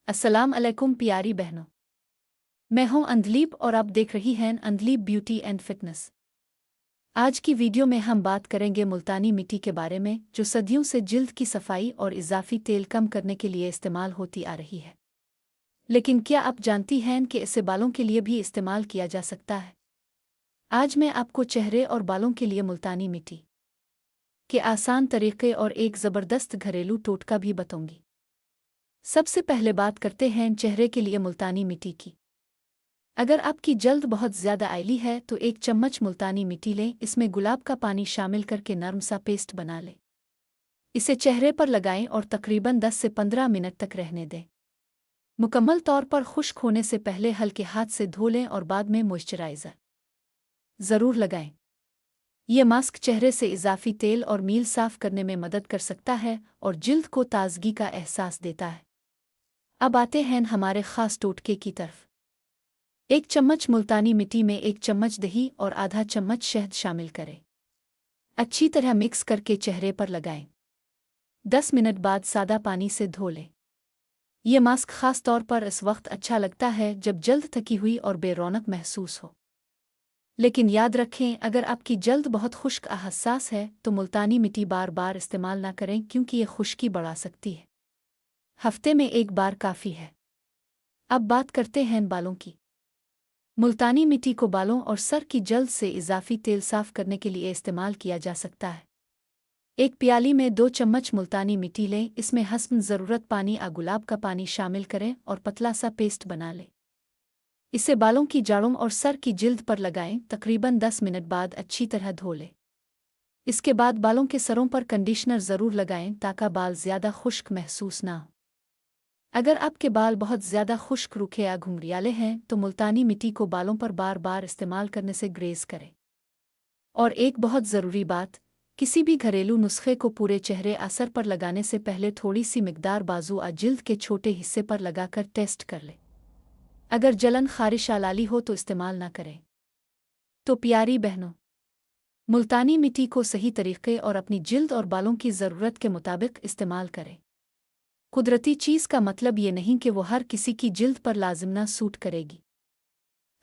अस्सलाम अलैकुम प्यारी बहनों। मैं हूं अंधलीप और आप देख रही हैं अंधलीप ब्यूटी एंड फिटनेस। आज की वीडियो में हम बात करेंगे मुल्तानी मिट्टी के बारे में, जो सदियों से जिल्द की सफाई और इजाफी तेल कम करने के लिए इस्तेमाल होती आ रही है। लेकिन क्या आप जानती हैं कि इसे बालों के लिए भी इस्तेमाल किया जा सकता है? आज मैं आपको चेहरे और बालों के लिए मुल्तानी मिट्टी के आसान तरीके और एक ज़बरदस्त घरेलू टोटका भी बताऊंगी। सबसे पहले बात करते हैं चेहरे के लिए मुल्तानी मिट्टी की। अगर आपकी जल्द बहुत ज़्यादा आयली है तो 1 चम्मच मुल्तानी मिट्टी लें। इसमें गुलाब का पानी शामिल करके नरम सा पेस्ट बना लें। इसे चेहरे पर लगाएं और तकरीबन 10 से 15 मिनट तक रहने दें। मुकम्मल तौर पर खुश्क होने से पहले हल्के हाथ से धो लें और बाद में मॉइस्चराइज़र ज़रूर लगाएं। ये मास्क चेहरे से इजाफी तेल और मील साफ करने में मदद कर सकता है और जिल्द को ताजगी का एहसास देता है। अब आते हैं हमारे ख़ास टोटके की तरफ। 1 चम्मच मुल्तानी मिट्टी में 1 चम्मच दही और आधा चम्मच शहद शामिल करें। अच्छी तरह मिक्स करके चेहरे पर लगाएं। 10 मिनट बाद सादा पानी से धो लें। ये मास्क खास तौर पर इस वक्त अच्छा लगता है जब जल्द थकी हुई और बेरौनक महसूस हो। लेकिन याद रखें, अगर आपकी जल्द बहुत खुश्क या हसास है तो मुल्तानी मिट्टी बार बार इस्तेमाल ना करें, क्योंकि ये खुश्की बढ़ा सकती है। हफ्ते में एक बार काफ़ी है। अब बात करते हैं बालों की। मुल्तानी मिट्टी को बालों और सर की जल्द से इजाफी तेल साफ करने के लिए इस्तेमाल किया जा सकता है। एक प्याली में 2 चम्मच मुल्तानी मिट्टी लें। इसमें हस्ब ज़रूरत पानी या गुलाब का पानी शामिल करें और पतला सा पेस्ट बना लें। इसे बालों की जड़ों और सर की जिल्द पर लगाएं। तकरीबन 10 मिनट बाद अच्छी तरह धो लें। इसके बाद बालों के सरों पर कंडीशनर ज़रूर लगाएं ताकि बाल ज़्यादा खुश्क महसूस ना हो। अगर आपके बाल बहुत ज़्यादा खुश्क, रूखे या घुंघरियाले हैं तो मुल्तानी मिट्टी को बालों पर बार बार इस्तेमाल करने से ग्रेज करें। और एक बहुत ज़रूरी बात, किसी भी घरेलू नुस्खे को पूरे चेहरे या सर पर लगाने से पहले थोड़ी सी मिकदार बाजू या जिल्द के छोटे हिस्से पर लगाकर टेस्ट कर लें। अगर जलन, खारिश या लाली हो तो इस्तेमाल ना करें। तो प्यारी बहनों, मुल्तानी मिट्टी को सही तरीके और अपनी जिल्द और बालों की ज़रूरत के मुताबिक इस्तेमाल करें। कुदरती चीज़ का मतलब ये नहीं कि वो हर किसी की जिल्द पर लाजिमना सूट करेगी।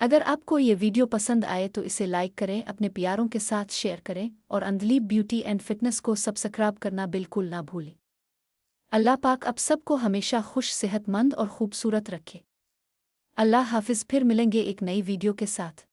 अगर आपको ये वीडियो पसंद आए तो इसे लाइक करें, अपने प्यारों के साथ शेयर करें और अंधलीप ब्यूटी एंड फिटनेस को सब्सक्राइब करना बिल्कुल ना भूलें। अल्लाह पाक आप सबको हमेशा खुश, सेहतमंद और खूबसूरत रखे। अल्लाह हाफिज़। फिर मिलेंगे एक नई वीडियो के साथ।